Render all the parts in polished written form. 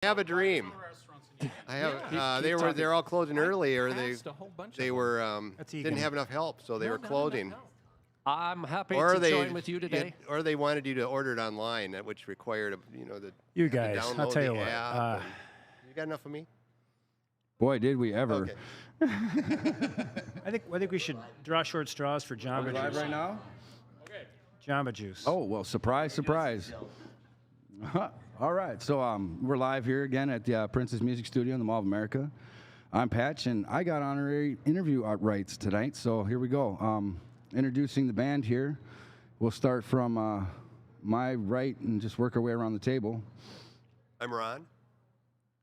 have a dream. I have. They're all closing early, or they were didn't have enough help, so they were closing. I'm happy Or to they join with you today. or they wanted you to order it online, which required the You guys, download I'll tell you the what. app. You got enough of me? Boy, did we ever. Okay. I think we should draw short straws for Jamba Live Juice. right now? Jamba Juice. Oh, well, surprise, surprise. All right, so we're live here again at the Princess Music Studio in the Mall of America. I'm Patch, and I got honorary interview rights tonight, so here we go. Introducing the band here. We'll start from my right and just work our way around the table. I'm Ron.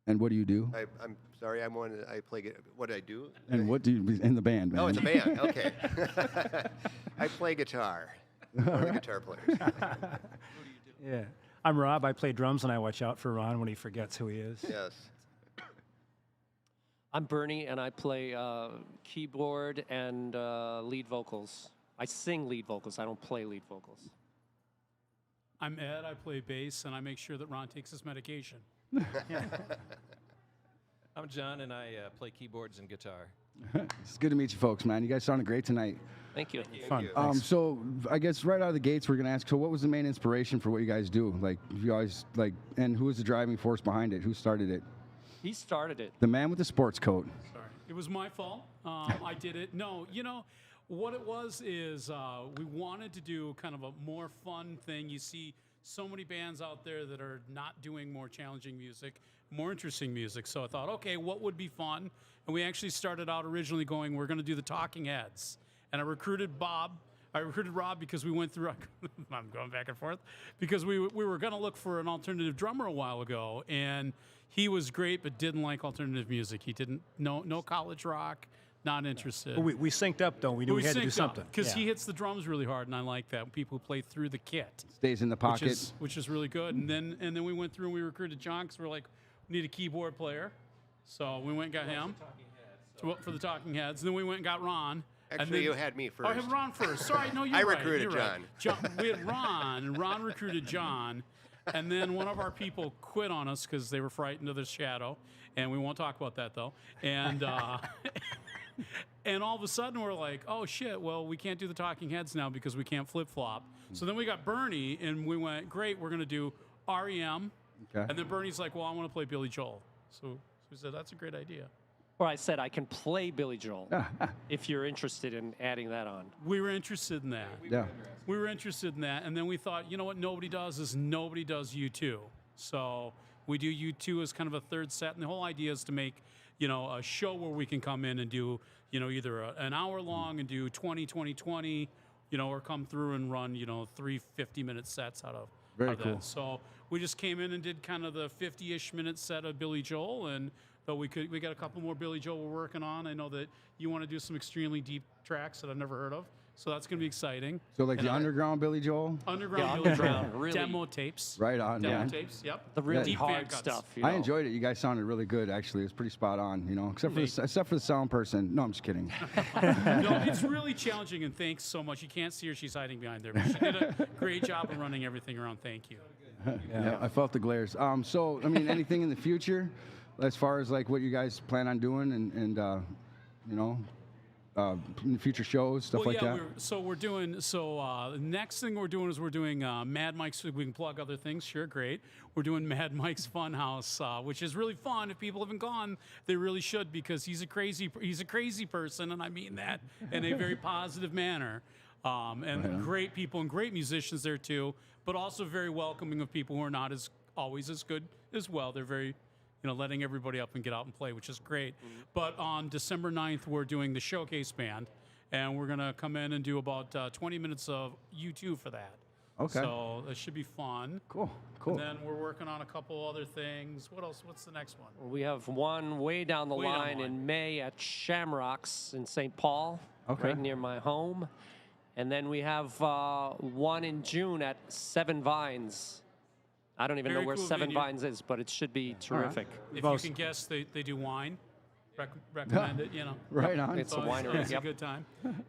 And what do you do? I'm sorry. I play. What do I do? And what do you in the band, man? Oh, in the band. Okay. I play guitar. One of the guitar players. Yeah. I'm Rob. I play drums, and I watch out for Ron when he forgets who he is. Yes. I'm Bernie, and I play keyboard and lead vocals. I sing lead vocals. I don't play lead vocals. I'm Ed. I play bass, and I make sure that Ron takes his medication. I'm John, and I play keyboards and guitar. It's good to meet you folks, man. You guys sounded great tonight. Thank you. Fun. So I guess right out of the gates, we're going to ask, so what was the main inspiration for what you guys do? Like, you always, and who was the driving force behind it? Who started it? He started it. The man with the sports coat. Sorry. It was my fault. I did it. No, what it was is we wanted to do kind of a more fun thing. You see so many bands out there that are not doing more challenging music, more interesting music. So I thought, okay, what would be fun? And we actually started out originally going, we're going to do the Talking Heads. And I recruited Rob because we went through, I'm going back and forth, because we were going to look for an alternative drummer a while ago. And he was great, but didn't like alternative music. He didn't, no college rock, not interested. But we synced up, though. We knew we had to do something. Because he hits the drums really hard, and I like that. People who play through the kit. Stays in the pocket. Which is really good. And then we went through and we recruited John because we're like, we need a keyboard player. So we went and got him for the Talking Heads. And then we went and got Ron. Actually, you had me first. Oh, I had Ron first. Sorry, no, you're I right. recruited You're right. John. We had Ron, and Ron recruited John. And then one of our people quit on us because they were frightened of the shadow. And we won't talk about that, though. And and all of a sudden, we're like, oh, shit, well, we can't do the Talking Heads now because we can't flip-flop. So then we got Bernie, and we went, great, we're going to do REM. Okay. And then Bernie's like, well, I want to play Billy Joel. So we said, that's a great idea. Or I said I can play Billy Joel if you're interested in adding that on. We were interested in that. Yeah. We were interested in that. And then we thought, you know what nobody does is nobody does U2. So we do U2 as kind of a third set. And the whole idea is to make, a show where we can come in and do, either an hour long and do 20, or come through and run, 3 50-minute sets out of Very that. cool. So we just came in and did kind of the 50-ish minute set of Billy Joel, and but we got a couple more Billy Joel we're working on. I know that you want to do some extremely deep tracks that I've never heard of, so that's going to be exciting. So like the underground Billy Joel? Underground Yeah, Billy Joel, underground, really. demo tapes. Right on, Demo man. tapes, yep. The really Deep fan hard cuts. stuff. I enjoyed it. You guys sounded really good, actually. It was pretty spot on, except for the sound person. No, I'm just kidding. No, it's really challenging, and thanks so much. You can't see her; she's hiding behind there. But she did a great job of running everything around. Thank you. Yeah, I felt the glares. So, anything in the future as far as like what you guys plan on doing and in the future shows, stuff like that? The next thing we're doing is Mad Mike's, we can plug other things, sure, great. We're doing Mad Mike's Funhouse, which is really fun. If people haven't gone, they really should, because he's a crazy person, and I mean that in a very positive manner. And great people and great musicians there too, but also very welcoming of people who are not always as good as well. They're very, letting everybody up and get out and play, which is great. Mm-hmm. But on December 9th, we're doing the Showcase Band, and we're going to come in and do about 20 minutes of U2 for that. Okay. So that should be fun. Cool. And then we're working on a couple other things. What else? What's the next one? We have one way down the line in May at Shamrocks in St. Paul, right near my home. And then we have one in June at Seven Vines. I don't even know where Seven Vines is, but it should be terrific. If you can guess, they do wine. Recommend it, Right on. It's a winery. It's a good time.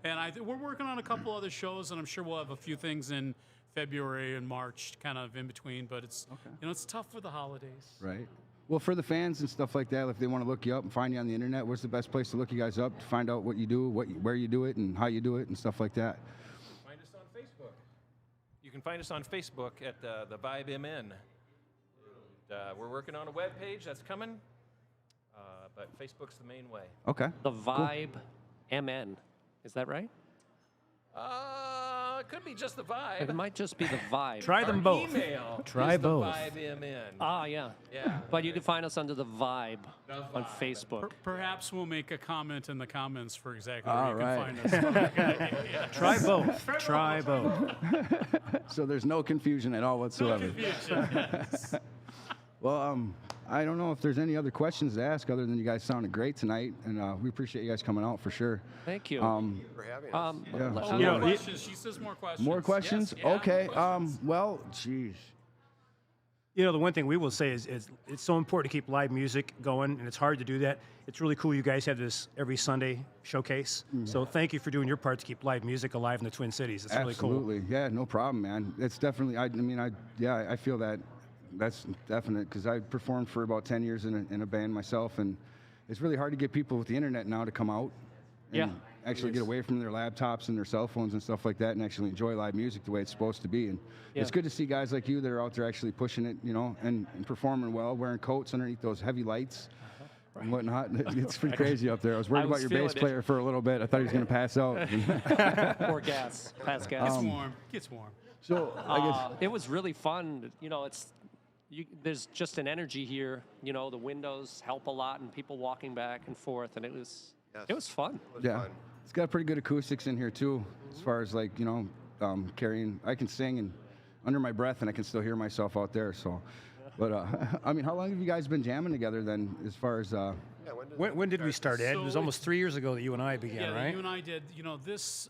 And we're working on a couple other shows, and I'm sure we'll have a few things in February and March, kind of in between. But it's it's tough for the holidays. Right. Well, for the fans and stuff like that, if they want to look you up and find you on the internet, what's the best place to look you guys up to find out what you do, where you do it, and how you do it, and stuff like that? Find us on Facebook. You can find us on Facebook at the Vibe MN. We're working on a web page that's coming, but Facebook's the main way. Okay. The Vibe MN. Is that right? It could be just the Vibe. It might just be the Vibe. Try them both. Email Try is both. The Vibe MN. Ah, yeah. Yeah. But you can find us under the Vibe on Facebook. Perhaps we'll make a comment in the comments for exactly All where right. you can find us. Try both. Try both. So there's no confusion at all whatsoever. Well, I don't know if there's any other questions to ask other than you guys sounded great tonight, and we appreciate you guys coming out for sure. Thank you. For having us. More questions. She says more questions. More questions? Yes, yeah, Okay. more questions. Well, geez. You know, the one thing we will say is it's so important to keep live music going, and it's hard to do that. It's really cool you guys have this every Sunday showcase. So thank you for doing your part to keep live music alive in the Twin Cities. It's really cool. Absolutely. Yeah, no problem, man. It's definitely, I feel that. That's definite, because I performed for about 10 years in a band myself, and it's really hard to get people with the internet now to come out and actually get away from their laptops and their cell phones and stuff like that and actually enjoy live music the way it's supposed to be. And it's good to see guys like you that are out there actually pushing it, you know, and performing well, wearing coats underneath those heavy lights and whatnot. It's pretty crazy up there. I was worried about your bass player for a little bit. I thought he was going to pass out. Or gas. Pass gas. It's warm. Gets warm. So I guess It was really fun. You know, there's just an energy here. You know, the windows help a lot, and people walking back and forth, and it was fun. It was fun. It's got pretty good acoustics in here too, as far as like, you know, carrying. I can sing and under my breath, and I can still hear myself out there. So, but I mean, how long have you guys been jamming together then? As far as When did we start, Ed? It was So almost 3 years ago that you and I began, right? You and I did. You know,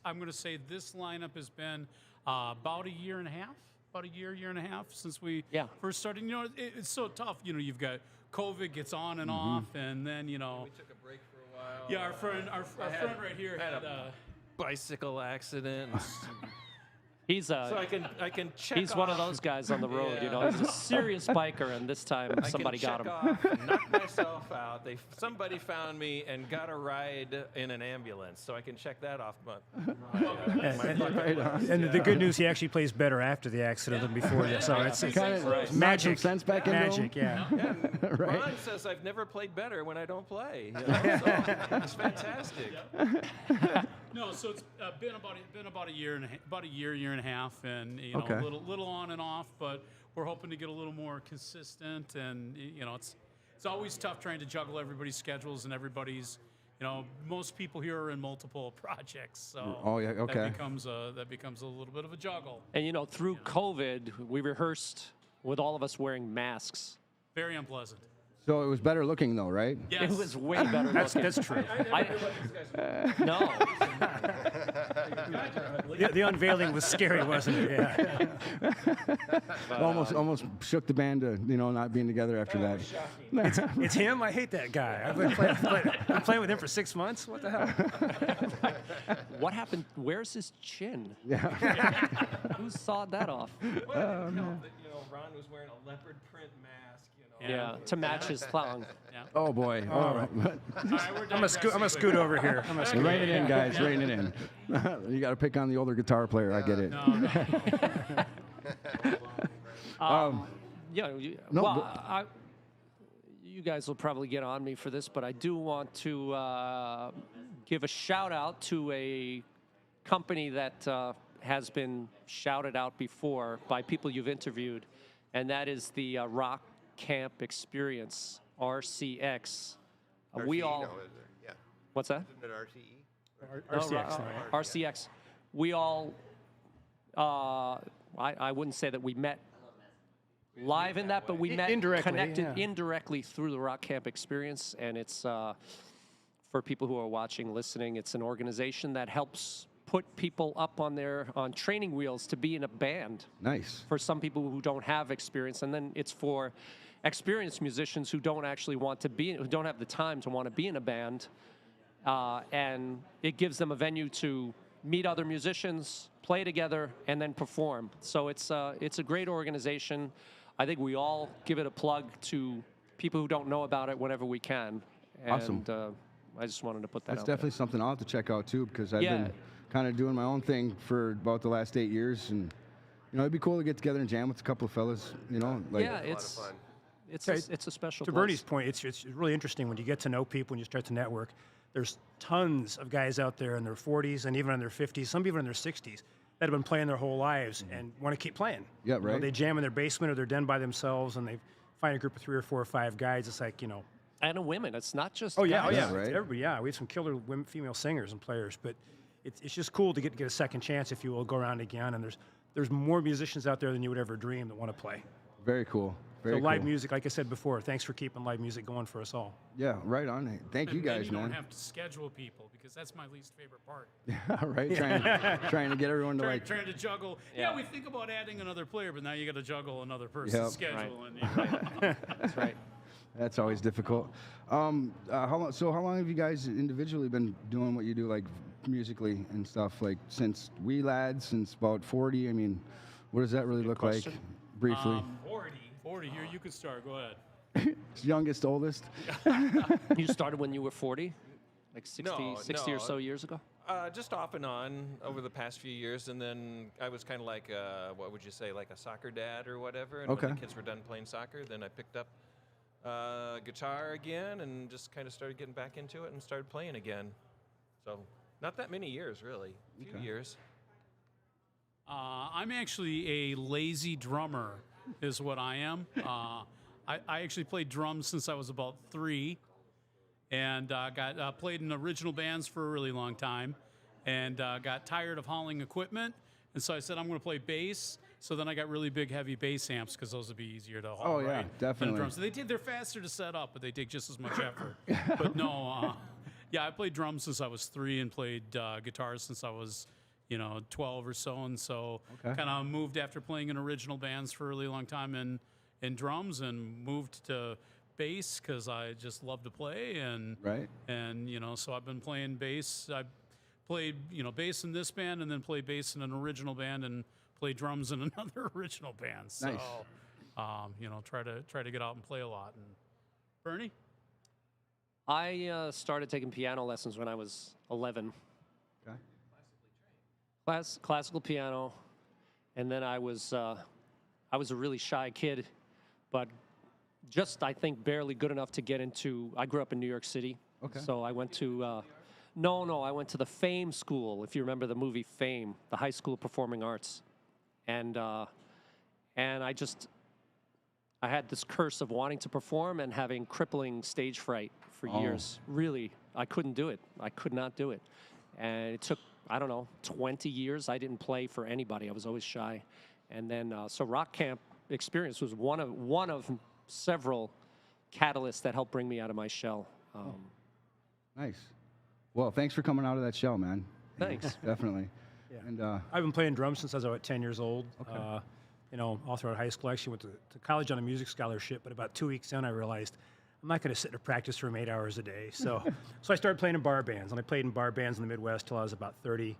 I'm going to say this lineup has been about a year and a half. About a year and a half since we first started. You know, it's so tough. You know, you've got COVID gets on and off, and then, you know. We took a break for a while. Yeah, our friend right here had a bicycle accident. He's so I can check. He's one of those guys on the road, you know. He's a serious biker, and this time somebody got him. I can knock myself out. Somebody found me and got a ride in an ambulance, so I can check that off. And the good news, he actually plays better after the accident than before. So it's kind of magic. sense back into Magic, him? yeah. Right. Ron says I've never played better when I don't play. You know? So it's fantastic. No, so it's been about a year and a half, and you know, Okay. a little on and off, but we're hoping to get a little more consistent. And you know, it's always tough trying to juggle everybody's schedules and everybody's. You know, most people here are in multiple projects, so that becomes a little bit of a juggle. And you know, through COVID, we rehearsed with all of us wearing masks. Very unpleasant. So it was better looking though, right? It Yes. was way better. That's true. No. The unveiling was scary, wasn't it? Yeah. Almost shook the band to, you know, not being together after that. It's him. I hate that guy. I've been playing with him for 6 months. What the hell? What happened? Where's his chin? Yeah. Who sawed that off? Well, you know, Ron was wearing a leopard print mask. You know. Yeah, to match his thong. Yeah. Oh boy. All right. All right, we're I'm gonna scoot over here. I'm gonna scoot. Rein it in, guys. Rein it in. You got to pick on the older guitar player. I get it. You guys will probably get on me for this, but I do want to give a shout out to a company that has been shouted out before by people you've interviewed, and that is the Rock Camp Experience, RCX. We all. No, is there? Yeah. What's that? Isn't it RCE? RCX. RCX. We all. I wouldn't say that we met live in that, but we met connected indirectly through the Rock Camp Experience, and it's for people who are watching, listening. It's an organization that helps put people up on training wheels to be in a band. Nice. For some people who don't have experience, and then it's for experienced musicians who don't actually who don't have the time to want to be in a band, and it gives them a venue to meet other musicians, play together, and then perform. So it's a great organization. I think we all give it a plug to people who don't know about it whenever we can. And, Awesome. I just wanted to put that That's out definitely something I'll have to check out too, because I've Yeah. been kind of doing my own thing for about the last 8 years, and it'd be cool to get together and jam with a couple of fellas. there. Like Yeah, A lot of fun. it's a special To place. Bernie's point, it's really interesting when you get to know people and you start to network. There's tons of guys out there in their 40s and even in their 50s, some even in their 60s, that have been playing their whole lives and want to keep playing. Yeah, You know, right. they jam in their basement or their den by themselves, and they find a group of 3 or 4 or 5 guys. It's like, And women. It's not just oh yeah, guys. oh yeah, Yeah, right. It's everybody. Yeah, we have some killer women, female singers and players, but it's just cool to get a second chance, if you will, go around again. And there's more musicians out there than you would ever dream that want to play. very cool. So Very live cool. music, like I said before, thanks for keeping live music going for us all. Yeah, right on. Hey, thank you And then guys, you man. don't have to schedule people because that's my least favorite part. Right, trying to get everyone to Trying to juggle. Yeah, we think about adding another player, but now you got to juggle another person's Yep. schedule. That's right. That's always difficult. How long have you guys individually been doing what you do, like musically and stuff? Like since wee lads, since about 40. I mean, what does that really look question. like? Briefly, 40 here. You can start. Go ahead. youngest, oldest. You started when you were 40? Like 60 No, or so years ago? Just off and on over the past few years, and then I was kind of like, what would you say, like a soccer dad or whatever. And Okay. when the kids were done playing soccer, then I picked up guitar again and just kind of started getting back into it and started playing again. So not that many years, really. A few years. I'm actually a lazy drummer, is what I am. I actually played drums since I was about 3, and got played in original bands for a really long time, and got tired of hauling equipment, and so I said I'm going to play bass. So then I got really big, heavy bass amps because those would be easier to haul. Oh, yeah, right, definitely. Than drums. So they're faster to set up, but they take just as much effort. But no, yeah, I played drums since I was 3 and played guitar since I was 12 or so, and so Okay. kind of moved after playing in original bands for a really long time in drums, and moved to bass because I just love to play, and Right. and so I've been playing bass. I played bass in this band, and then played bass in an original band, and played drums in another original band. So Nice. try to get out and play a lot. And Bernie? I started taking piano lessons when I was 11. Okay. Classical piano, and then I was a really shy kid, but just I think barely good enough to get into. I grew up in New York City, Okay. so I went to I went to the Fame School. If you remember the movie Fame, the High School of Performing Arts, and I had this curse of wanting to perform and having crippling stage fright for years. Really, I couldn't do it. I could not do it, and it took 20 years. I didn't play for anybody. I was always shy, and then so Rock Camp experience was one of several catalysts that helped bring me out of my shell. Nice. Well, thanks for coming out of that shell, man. Thanks. Definitely. Yeah. And I've been playing drums since I was about 10 years old. Okay. All throughout high school. I actually went to college on a music scholarship, but about 2 weeks in, I realized I'm not going to sit and practice for 8 hours a day. So I started playing in bar bands, and I played in bar bands in the Midwest till I was about 30.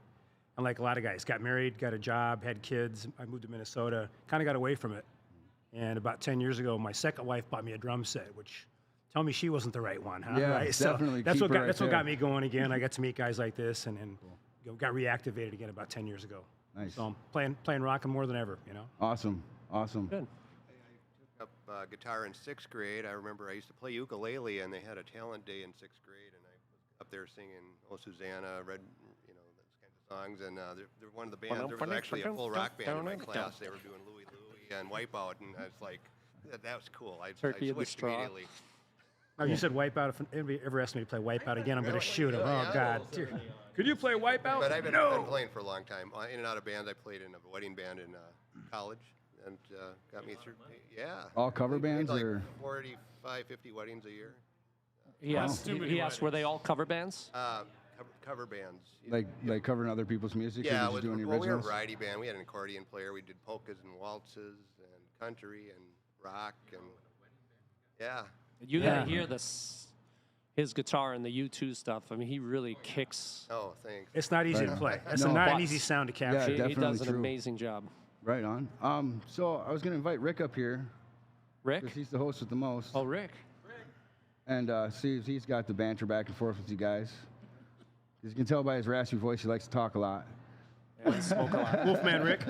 And like a lot of guys, got married, got a job, had kids. I moved to Minnesota, kind of got away from it. And about 10 years ago, my second wife bought me a drum set, which tell me she wasn't the right one, huh? Yeah, right? definitely. That's Keep what her that's right what got there. me going again. I got to meet guys like this, and got reactivated again about 10 years ago. Nice. So I'm playing rockin' more than ever, Awesome. Good. Up guitar in 6th grade. I remember I used to play ukulele, and they had a talent day in 6th grade, and I was up there singing "Oh Susanna," those kinds of songs. And they're one of the bands. There was actually a full rock band in my class. They were doing Louie Louie and Wipeout, and I was like, that was cool. I Turkey in the switched Straw. immediately. Oh, you said Wipeout. If anybody ever asked me to play Wipeout again, I'm going to shoot him. Oh, God. Could you play Wipeout? But I've been playing for a long time. In and out of bands. I played in a wedding band in college, and got me through. Yeah. All cover We did bands like or? 45, 50 weddings a year. He asked, were they all cover bands? Cover bands. Like covering other people's music? Or Yeah, just doing the we were a originals? variety band. We had an accordion player. We did polkas and waltzes and country and rock and yeah. You got to hear his guitar and the U2 stuff. I mean, he really kicks. Oh, thanks. It's not easy to play. That's No. not an But- easy sound to Yeah, capture. He definitely does an true. amazing job. Right on. So I was going to invite Rick up here Rick? because he's the host with the most. Oh, Rick. and see if he's got the banter back and forth with you guys. As you can tell by his raspy voice, he likes to talk a lot. Smoke a lot. Wolfman Rick.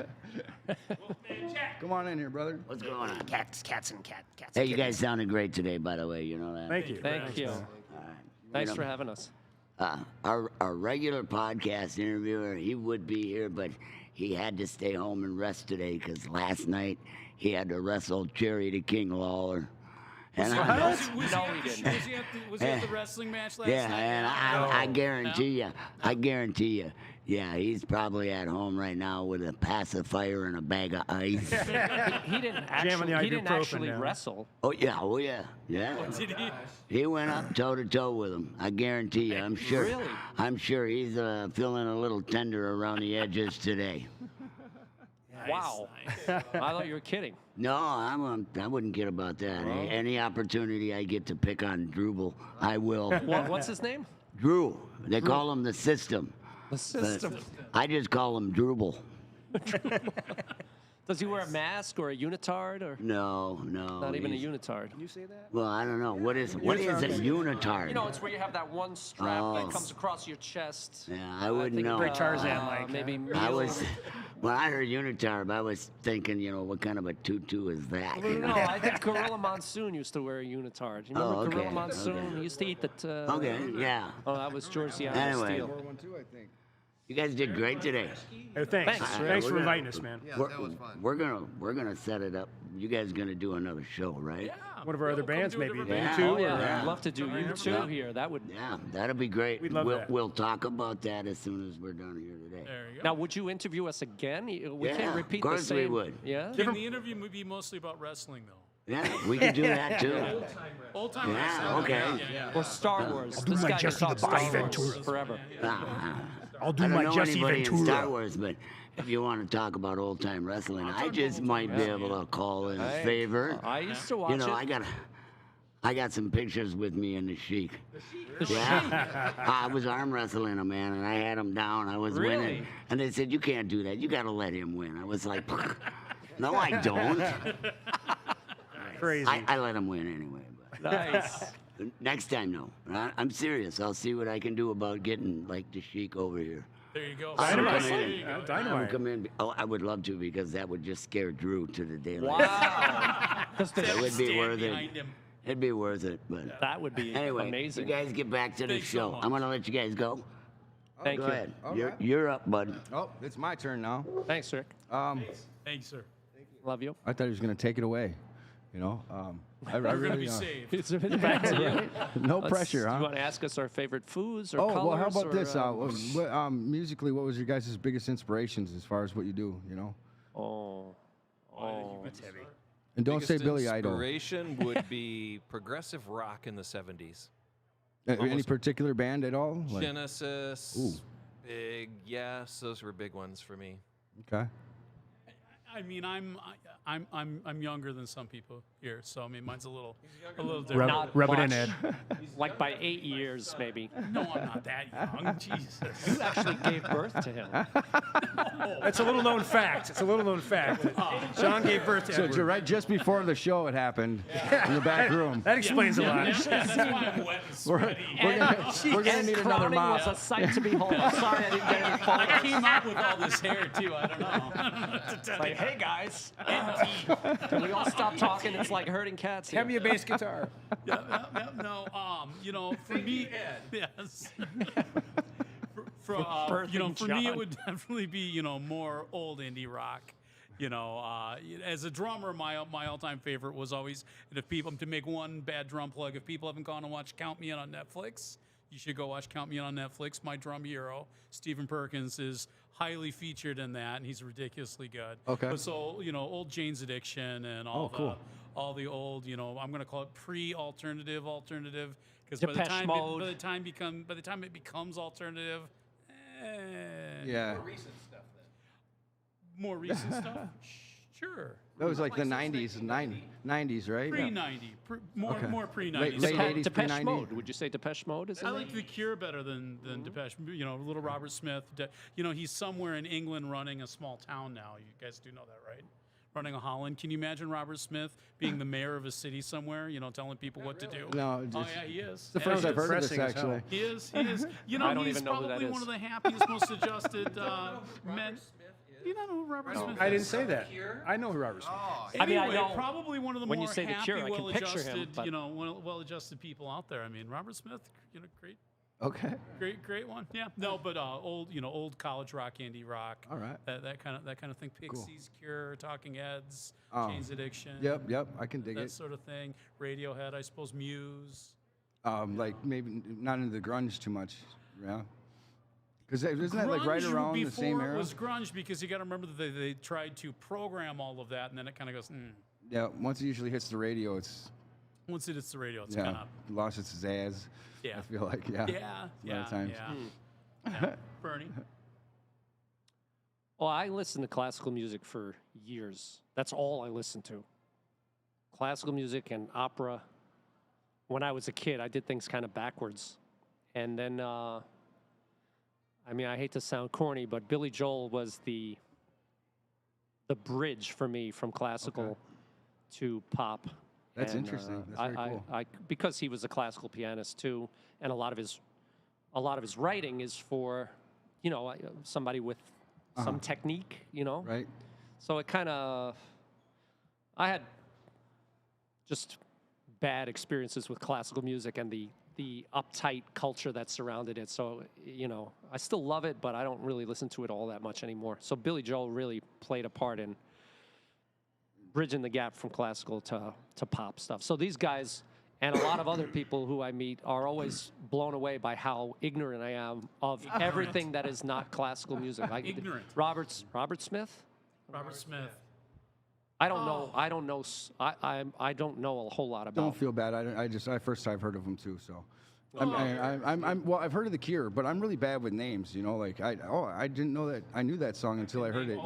Come on in here, brother. What's going on? Cats and cats. Hey, you guys sounded great today, by the way. You know that. Thank you. Thank you. Thanks for having us. Our regular podcast interviewer, he would be here, but he had to stay home and rest today because last night he had to wrestle Jerry the King Lawler. And No, he didn't. Was he at the wrestling match last yeah, night? and I guarantee you, yeah, he's probably at home right now with a pacifier and a bag of ice. He didn't Jamming the actually ibuprofen down. wrestle. Oh yeah. Did he? He went up toe to toe with him. I guarantee you. Really? I'm sure he's feeling a little tender around the edges today. Wow. I thought you were kidding. No, I wouldn't kid about that. Any opportunity I get to pick on Drupal, I will. What's his name? Drew. They call him the system. The but system. I just call him Drupal. Does he wear a mask or a unitard or No. not even a he's- unitard? Well, I don't know. What is a unitard? You know, it's where you have that one strap Oh. that comes across your chest. Yeah, I wouldn't think, know. Very Tarzan-like. Maybe I Mule. was when I heard unitard, I was thinking, what kind of a tutu is that? you know? No, I think Gorilla Monsoon used to wear a unitard. You remember Oh, okay, Gorilla Monsoon? okay. He used to eat that. Okay, yeah. Oh, that was Georgiano Anyway. Steel. You guys did great today. Hey, thanks. Thanks. Thanks for We're inviting us, man. Yeah, We're, that was fun. we're gonna set it up. You guys gonna do another show, right? Yeah. One of our other We'll come bands, do a maybe. different You band. two, Oh or, yeah, I'd love to do you two here. That would. Yeah, that'd be great. We'd love that. We'll talk about that as soon as we're done here today. There you go. Now, would you interview us again? We Yeah, can't repeat of course the we same. would. Yeah. Can the interview would be mostly about wrestling, though? Yeah, we can do that too. Old time Yeah, wrestling. okay. Yeah. Or Star Wars. do This my guy can Jesse talk the Star Body Wars Ventura. forever. I'll do I don't my know Jesse anybody in Star Ventura. Wars, but if you want to talk about old time wrestling, I just might be able to call in favor. I used to watch You know, it. I got some pictures with me in the Sheik. Yeah, I was arm wrestling a man, and I had him down. I was Really? winning, and they said, "You can't do that. You got to let him win." I was like, "No, I don't. Crazy. I let him win anyway." But Nice. next time, no. I'm serious. I'll see what I can do about getting like the Sheik over here. There you go. Dynamite. There you go. I would Dynamite. come in. Oh, I would love to because that would just scare Drew to the daylight. Wow. It would be Stand worth behind it. him. It'd be worth it. But That would be anyway, amazing. you guys get back to the Thanks so show. much. I'm gonna let you guys go. Thank Go you. ahead. All You're right. you're up, bud. Oh, it's my turn now. Thanks, Rick. Um, Thanks, sir. Love you. I thought he was going to take it away. I We're going to really be saved. It's back to you. no Let's- pressure, You huh? want to ask us our favorite foods or Oh colors? well, how about or, this? Musically, what was your guys' biggest inspirations as far as what you do? Oh. That's heavy. And don't say Biggest Billy Idol. Inspiration would be progressive rock in the 70s. Any almost- particular band at all? Like, Genesis, Ooh. big, yes, those were big ones for me. okay. I mean, I'm younger than some people here, so I mean, mine's a little different. Not Rub it in, much. Ed. Like by 8 years, maybe. No, I'm not that young. Jesus. You actually gave birth to him. That's a little known fact. It's a little known fact. John gave birth to So Edward. right just before the show, it happened in the back room. That explains a lot. That's why I'm wet and sweaty. We're gonna And need another crowning mop. was a sight to behold. I'm sorry I didn't get any I photos. came out with all this hair too. I don't know. I don't know what to tell Like, you. hey guys, can we all stop talking? It's like hurting cats here. Hand me a bass guitar. No, for me, yes. For birthing me, it John. would definitely be, more old indie rock. As a drummer, my all-time favorite was always, and if people, to make one bad drum plug, if people haven't gone and watched Count Me In on Netflix, you should go watch Count Me In on Netflix. My drum hero, Stephen Perkins, is highly featured in that, and he's ridiculously good. Okay. But so, old Jane's Addiction and all cool. the old, I'm going to call it pre-alternative, because by the Depeche time Mode. by the time it becomes alternative, Yeah. more recent stuff. Sure. That was like the 90s, 90s, right? Pre-90, Okay. more pre-90. Late So 80s, Depeche pre-90s. Mode. Would you say Depeche Mode is in I there? like The Cure better than Depeche. Little Robert Smith. He's somewhere in England running a small town now. You guys do know that, right? running a Holland. Can you imagine Robert Smith being the mayor of a city somewhere, telling people what to do? No, Oh, just- yeah, he is. It's the first I've heard of this, depressing as hell. actually. He is. He is. I don't He's even know who that probably is. one of the happiest, most adjusted men. You don't know who Robert Smith is? I didn't say that. I know who Robert Smith is. I mean, I Anyway, know probably one of the when more you say The happy, Cure, I can picture him, well-adjusted, but- well-adjusted people out there. I mean, Robert Smith, great, Okay. great one. Yeah, no, but old college rock, indie rock. All right. That kind of thing. Pixies, Cure, Talking Heads, Oh. Jane's Addiction. Yep. I can dig That it. sort of thing. Radiohead, I suppose. Muse. Like maybe not into the grunge too much. Yeah. Because isn't that like right Grunge around the before same it era? was grunge because you got to remember that they tried to program all of that, and then it kind of goes. Yeah. Once it usually hits the radio, it's Once it hits the radio, it's yeah kind of. lost its pizzazz. Yeah. I feel like yeah. Yeah, A lot of times. yeah. Bernie. Well, I listened to classical music for years. That's all I listened to. Classical music and opera. When I was a kid, I did things kind of backwards. And then, I hate to sound corny, but Billy Joel was the bridge for me from classical to pop. That's And, interesting. That's very cool. Because he was a classical pianist too, and a lot of his writing is for, somebody with some technique, Right. So it kind of, I had just bad experiences with classical music and the uptight culture that surrounded it. So, I still love it, but I don't really listen to it all that much anymore. So Billy Joel really played a part in bridging the gap from classical to pop stuff. So these guys and a lot of other people who I meet are always blown away by how ignorant I am of everything that is not classical music. Like Ignorant. Robert Smith. Robert Smith. I don't know. I don't know. I don't know a whole lot about. Don't feel bad. I first I've heard of them too. So, well, I've heard of the Cure, but I'm really bad with names. Like I didn't know that. I knew that song until I heard it.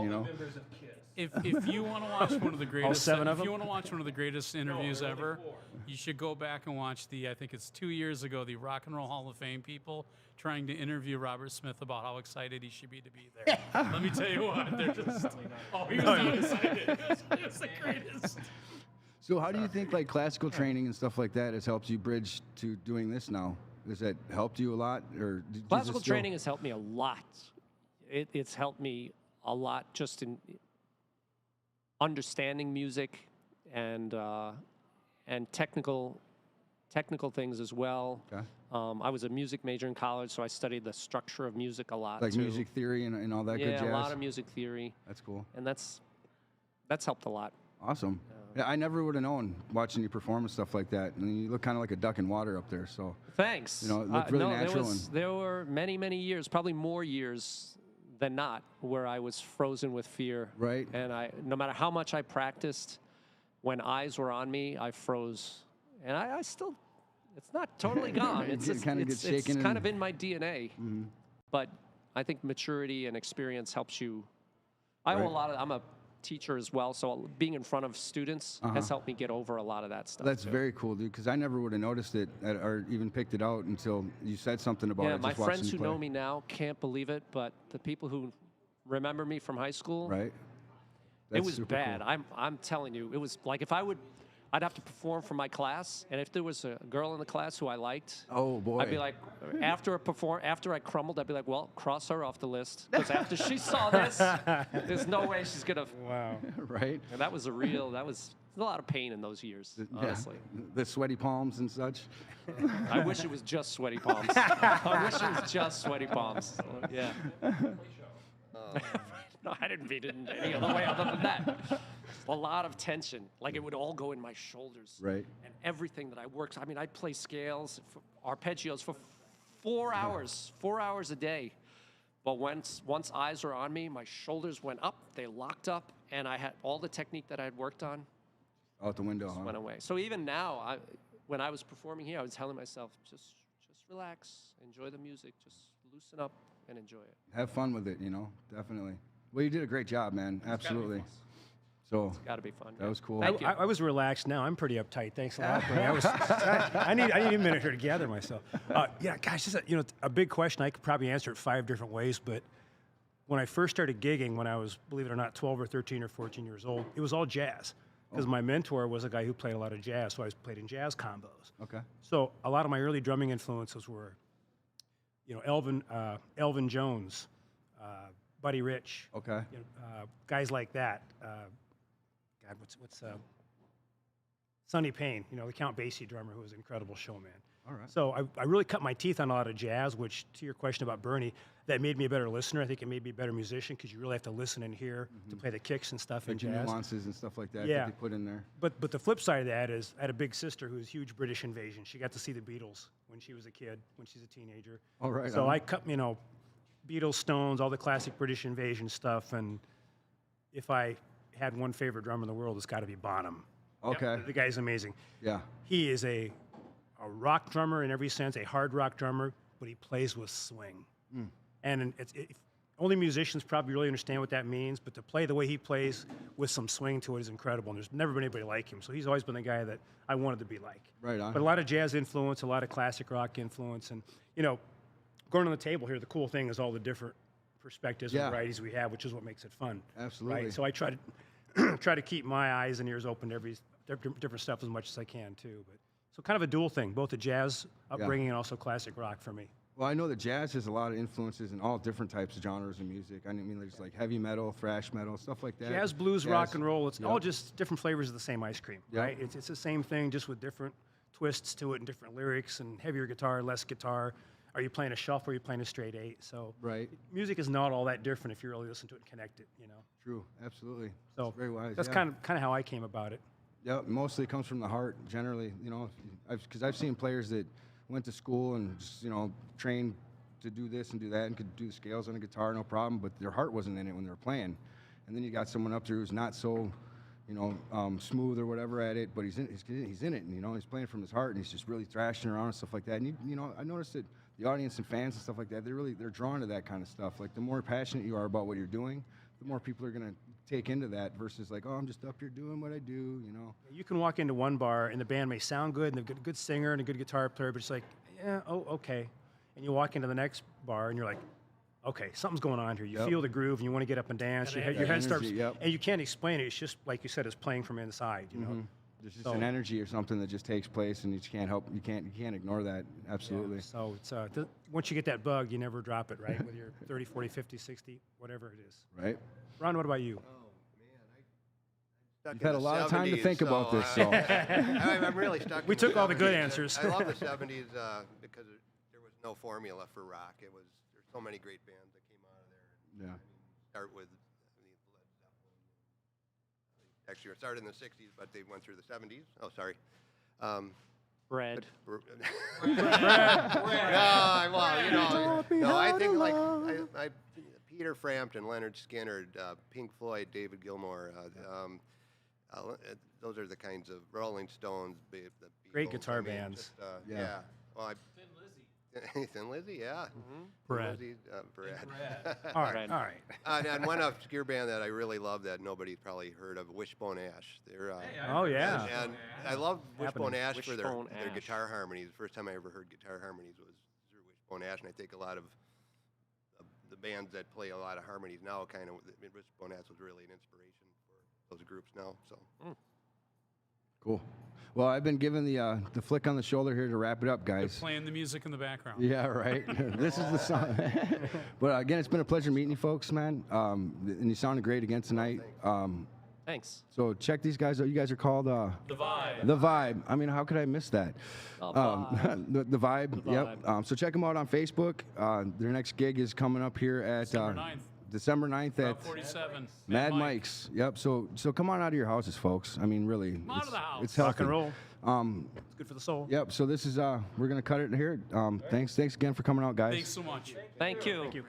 If you want to watch one of the greatest, seven of if you them? want to watch one of the greatest interviews ever, you should go back and watch I think it's 2 years ago, the Rock and Roll Hall of Fame people trying to interview Robert Smith about how excited he should be to be there. Let me tell you what, they're just, he was not excited. It's the greatest. So how do you think like classical training and stuff like that has helped you bridge to doing this now? Has that helped you a lot, or does it Classical still- training has helped me a lot. It's helped me a lot just in understanding music and technical things as well. Okay. I was a music major in college, so I studied the structure of music a lot. like too. music theory and all that good jazz? Yeah, a lot of music theory, That's cool. and that's helped a lot. Awesome. Yeah, I never would have known watching you perform and stuff like that. And you look kind of like a duck in water up there. So Thanks. it looked really no, natural. there were many years, probably more years than not, where I was frozen with fear. Right. And no matter how much I practiced, when eyes were on me, I froze. And I still, it's not totally gone. It's It kinda gets shaken It's kind and- of in my DNA. But I think maturity and experience helps you. I owe a lot of. I'm a teacher as well, so being in front of students has helped me get over a lot of that stuff. that's too. very cool, dude. Because I never would have noticed it or even picked it out until you said something about Yeah, it. my just watching friends you who play. know me now can't believe it, but the people who remember me from high school, Right. it That's was super bad. cool. I'm telling you, it was like I'd have to perform for my class, and if there was a girl in the class who I liked, Oh boy. I'd be like, after I crumbled, I'd be like, well, cross her off the list, because after she saw this, there's no way she's gonna. Wow. right. And that was a lot of pain in those years, honestly. Yeah. The sweaty palms and such. I wish it was just sweaty palms. I wish it was just sweaty palms. Yeah. No, I didn't mean it in any other way other than that. A lot of tension. Like it would all go in my shoulders. Right. And everything that I worked. I mean, I'd play scales, arpeggios for 4 hours, 4 hours a day. But once eyes were on me, my shoulders went up, they locked up, and I had all the technique that I had worked on Out the window, huh? went away. So even now, when I was performing here, I was telling myself, just relax, enjoy the music, just loosen up and enjoy it. Have fun with it, definitely. Well, you did a great job, man. Absolutely. So Got to be fun. that was cool. Thank you. I was relaxed. Now I'm pretty uptight. Thanks a lot, Bernie. I need a minute here to gather myself. Yeah, gosh, this is a big question. I could probably answer it 5 different ways, but when I first started gigging, when I was, believe it or not, 12 or 13 or 14 years old, it was all jazz. Because my mentor was a guy who played a lot of jazz, so I played in jazz combos. Okay. So a lot of my early drumming influences were, Elvin Jones, Buddy Rich, Okay. guys like that. God, what's Sonny Payne, the Count Basie drummer, who was an incredible showman. All right. So I really cut my teeth on a lot of jazz, which, to your question about Bernie, that made me a better listener. I think it made me a better musician because you really have to listen and hear to play the kicks and stuff in Like the jazz. nuances and stuff like that Yeah. that they put in there. But the flip side of that is I had a big sister who was a huge British invasion. She got to see the Beatles when she was a kid, when she's a teenager. All right. So I cut, Beatles, Stones, all the classic British invasion stuff. And if I had one favorite drummer in the world, it's got to be Bonham. Okay. The guy's amazing. Yeah. He is a rock drummer in every sense, a hard rock drummer, but he plays with swing. And only musicians probably really understand what that means, but to play the way he plays with some swing to it is incredible. And there's never been anybody like him. So he's always been the guy that I wanted to be like. Right on. But a lot of jazz influence, a lot of classic rock influence. And, going on the table here, the cool thing is all the different perspectives Yeah. and varieties we have, which is what makes it fun. Absolutely. Right? So I try to keep my eyes and ears open to every different stuff as much as I can, too. But so kind of a dual thing, both the jazz upbringing and also classic rock for me. Well, I know that jazz has a lot of influences in all different types of genres of music. I mean, there's like heavy metal, thrash metal, stuff like that. Jazz, blues, rock and roll, it's Yep. all just different flavors of the same ice cream, Yep. right? It's the same thing, just with different twists to it and different lyrics and heavier guitar, less guitar. Are you playing a shuffle or are you playing a straight eight? So Right. music is not all that different if you really listen to it and connect it, True. Absolutely. So That's very wise. that's yeah. kind of how I came about it. Yeah, mostly comes from the heart. Generally, because I've seen players that went to school and just trained to do this and do that and could do the scales on a guitar no problem, but their heart wasn't in it when they were playing. And then you got someone up there who's not so, smooth or whatever at it, but he's in it, and he's playing from his heart, and he's just really thrashing around and stuff like that. And I noticed that the audience and fans and stuff like that, they're drawn to that kind of stuff. Like the more passionate you are about what you're doing, the more people are gonna take into that versus like, oh, I'm just up here doing what I do, You can walk into one bar and the band may sound good and they've got a good singer and a good guitar player, but it's like, yeah, oh, okay. And you walk into the next bar and you're like, okay, something's going on here. You Yep. feel the groove and you want to get up and dance. Your head starts, energy, yep. and you can't explain it. It's just like you said, it's playing from inside. There's just So- an energy or something that just takes place, and you just can't ignore that. Absolutely. So it's once you get that bug, you never drop it, right? Whether you're 30, 40, 50, 60, whatever it is. Right. Ron, what about you? Stuck You've in had a the lot of time to 70s, think about this, so. I'm really stuck. We in took all the good 70s. answers. I love the 70s because there was no formula for rock. There's so many great bands that came out of there. Yeah. Start with Led Zeppelin. Actually, it started in the 60s, but they went through the 70s. Oh, sorry. Bread. No, I think like Peter Frampton, Leonard Skinner, Pink Floyd, David Gilmour. Those are the kinds of Rolling Stones. The Great Beatles, guitar I mean, bands. just, Yeah. yeah. Well, Thin Lizzy, yeah. Bread. Thin Lizzy, Bread. All right, all right. And one obscure band that I really love that nobody's probably heard of, Wishbone Ash. They're Oh, yeah. and I love Wishbone Ash for their Wishbone Ash. guitar harmonies. The first time I ever heard guitar harmonies was through Wishbone Ash, and I think a lot of the bands that play a lot of harmonies now kind of, Wishbone Ash was really an inspiration for those groups now. So. Cool. Well, I've been given the flick on the shoulder here to wrap it up, They're guys. playing the music in the background. Yeah, right. This is the song. But again, it's been a pleasure meeting you folks, man. And you sounded great again tonight. Thanks. So check these guys out. You guys are called The Vibe. The Vibe. I mean, how could I miss that? The Vibe. The Vibe. The Yep. Vibe. So check them out on Facebook. Their next gig is coming up here at December 9th. December 9th Route at 47. Mad Mike's. Yep. So come on out of your houses, folks. I mean, really. Come out of the house. It's Rock healthy. and roll. It's good for the soul. Yep. So this is we're gonna cut it here. Thanks again for coming out, guys. Thanks so much. Thank you. Thank you.